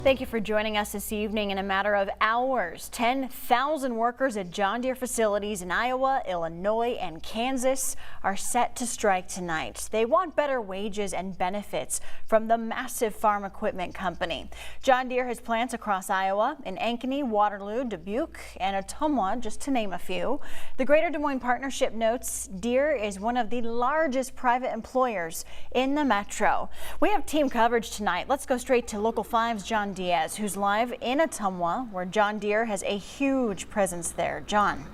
Thank you for joining us this evening. In a matter of hours, 10,000 workers at John Deere facilities in Iowa, Illinois, and Kansas are set to strike tonight. They want better wages and benefits from the massive farm equipment company. John Deere has plants across Iowa, in Ankeny, Waterloo, Dubuque, and Ottumwa, just to name a few. The Greater Des Moines Partnership notes Deere is one of the largest private employers in the metro. We have team coverage tonight. Let's go straight to Local 5's John Diaz, who's live in Ottumwa, where John Deere has a huge presence there. John.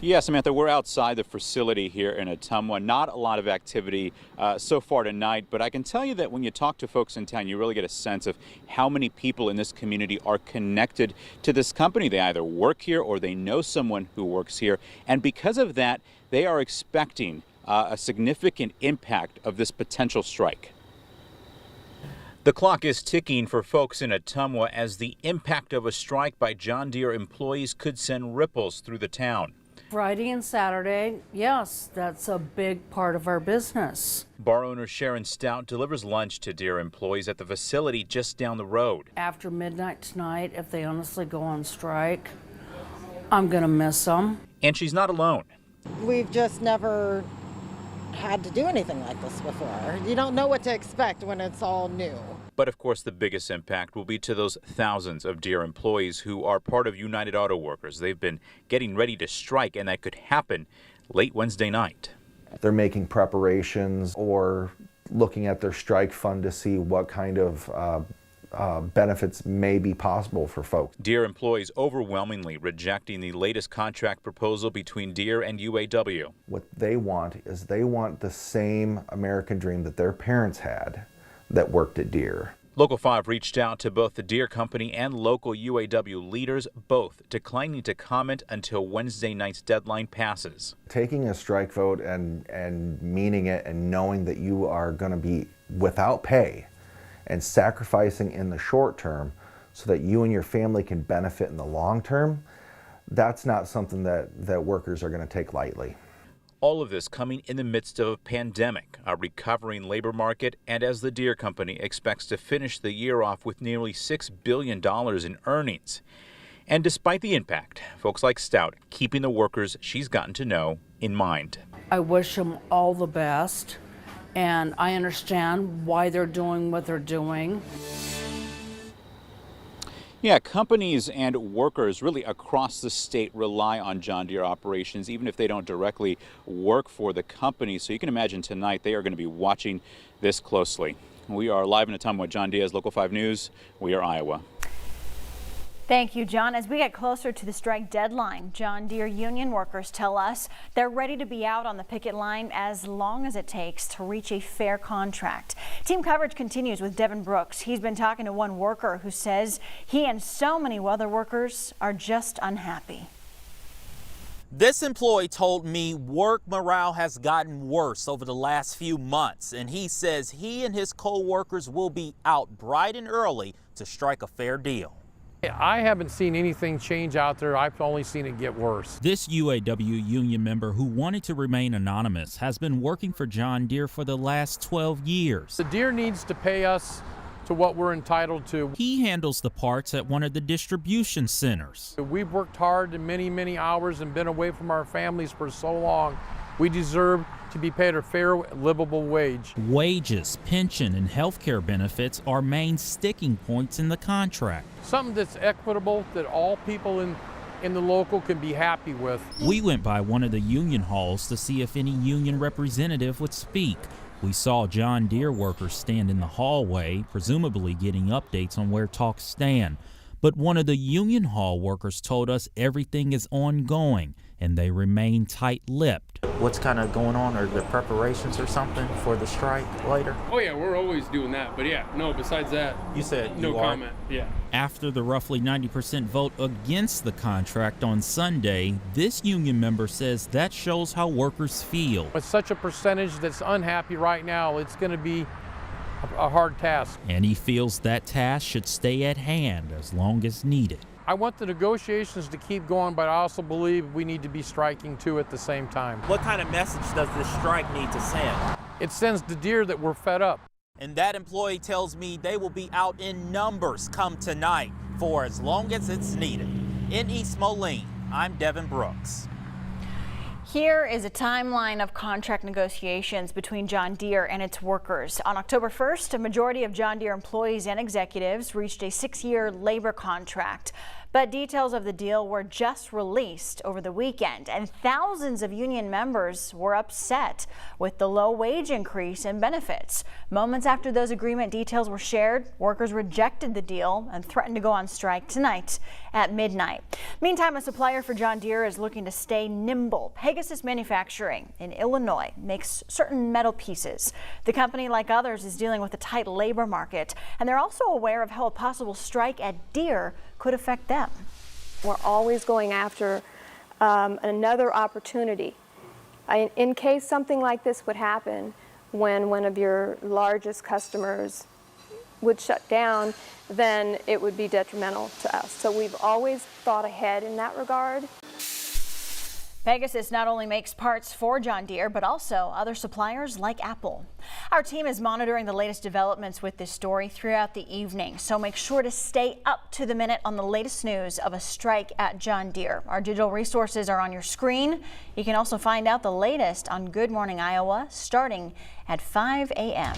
Yeah, Samantha, we're outside the facility here in Ottumwa. Not a lot of activity so far tonight, but I can tell you that when you talk to folks in town, you really get a sense of how many people in this community are connected to this company. They either work here or they know someone who works here, and because of that, they are expecting a significant impact of this potential strike. The clock is ticking for folks in Ottumwa as the impact of a strike by John Deere employees could send ripples through the town. Friday and Saturday, yes, that's a big part of our business. Bar owner Sharon Stout delivers lunch to Deere employees at the facility just down the road. After midnight tonight, if they honestly go on strike, I'm going to miss them. And she's not alone. We've just never had to do anything like this before. You don't know what to expect when it's all new. But of course, the biggest impact will be to those thousands of Deere employees who are part of United Auto Workers. They've been getting ready to strike, and that could happen late Wednesday night. They're making preparations or looking at their strike fund to see what kind of benefits may be possible for folks. Deere employees overwhelmingly rejecting the latest contract proposal between Deere and UAW. What they want is they want the same American dream that their parents had that worked at Deere. Local 5 reached out to both the Deere company and local UAW leaders, both declining to comment until Wednesday night's deadline passes. Taking a strike vote and meaning it and knowing that you are going to be without pay and sacrificing in the short term so that you and your family can benefit in the long term, that's not something that workers are going to take lightly. All of this coming in the midst of a pandemic, a recovering labor market, and as the Deere company expects to finish the year off with nearly $6 billion in earnings. And despite the impact, folks like Stout keeping the workers she's gotten to know in mind. I wish them all the best, and I understand why they're doing what they're doing. Yeah, companies and workers really across the state rely on John Deere operations, even if they don't directly work for the company. So you can imagine tonight they are going to be watching this closely. We are live in Ottumwa. John Diaz, Local 5 News. We are Iowa. Thank you, John. As we get closer to the strike deadline, John Deere union workers tell us they're ready to be out on the picket line as long as it takes to reach a fair contract. Team coverage continues with Devin Brooks. He's been talking to one worker who says he and so many other workers are just unhappy. This employee told me work morale has gotten worse over the last few months, and he says he and his co-workers will be out bright and early to strike a fair deal. I haven't seen anything change out there. I've only seen it get worse. This UAW union member who wanted to remain anonymous has been working for John Deere for the last 12 years. The Deere needs to pay us to what we're entitled to. He handles the parts at one of the distribution centers. We've worked hard and many hours and been away from our families for so long. We deserve to be paid a fair, livable wage. Wages, pension, and health care benefits are main sticking points in the contract. Something that's equitable, that all people in the local can be happy with. We went by one of the union halls to see if any union representative would speak. We saw John Deere workers stand in the hallway, presumably getting updates on where talks stand. But one of the union hall workers told us everything is ongoing and they remain tight-lipped. What's kind of going on? Are there preparations or something for the strike later? Oh yeah, we're always doing that, but yeah, no, besides that, You said no you are? comment. Yeah. After the roughly 90% vote against the contract on Sunday, this union member says that shows how workers feel. With such a percentage that's unhappy right now, it's going to be a hard task. And he feels that task should stay at hand as long as needed. I want the negotiations to keep going, but I also believe we need to be striking too at the same time. What kind of message does this strike need to send? It sends the Deere that we're fed up. And that employee tells me they will be out in numbers come tonight for as long as it's needed. In East Moline, I'm Devin Brooks. Here is a timeline of contract negotiations between John Deere and its workers. On October 1st, a majority of John Deere employees and executives reached a 6-year labor contract. But details of the deal were just released over the weekend, and thousands of union members were upset with the low wage increase and benefits. Moments after those agreement details were shared, workers rejected the deal and threatened to go on strike tonight at midnight. Meantime, a supplier for John Deere is looking to stay nimble. Pegasus Manufacturing in Illinois makes certain metal pieces. The company, like others, is dealing with a tight labor market, and they're also aware of how a possible strike at Deere could affect them. We're always going after another opportunity. In case something like this would happen, when one of your largest customers would shut down, then it would be detrimental to us. So we've always thought ahead in that regard. Pegasus not only makes parts for John Deere, but also other suppliers like Apple. Our team is monitoring the latest developments with this story throughout the evening, so make sure to stay up to the minute on the latest news of a strike at John Deere. Our digital resources are on your screen. You can also find out the latest on Good Morning Iowa starting at 5 a.m.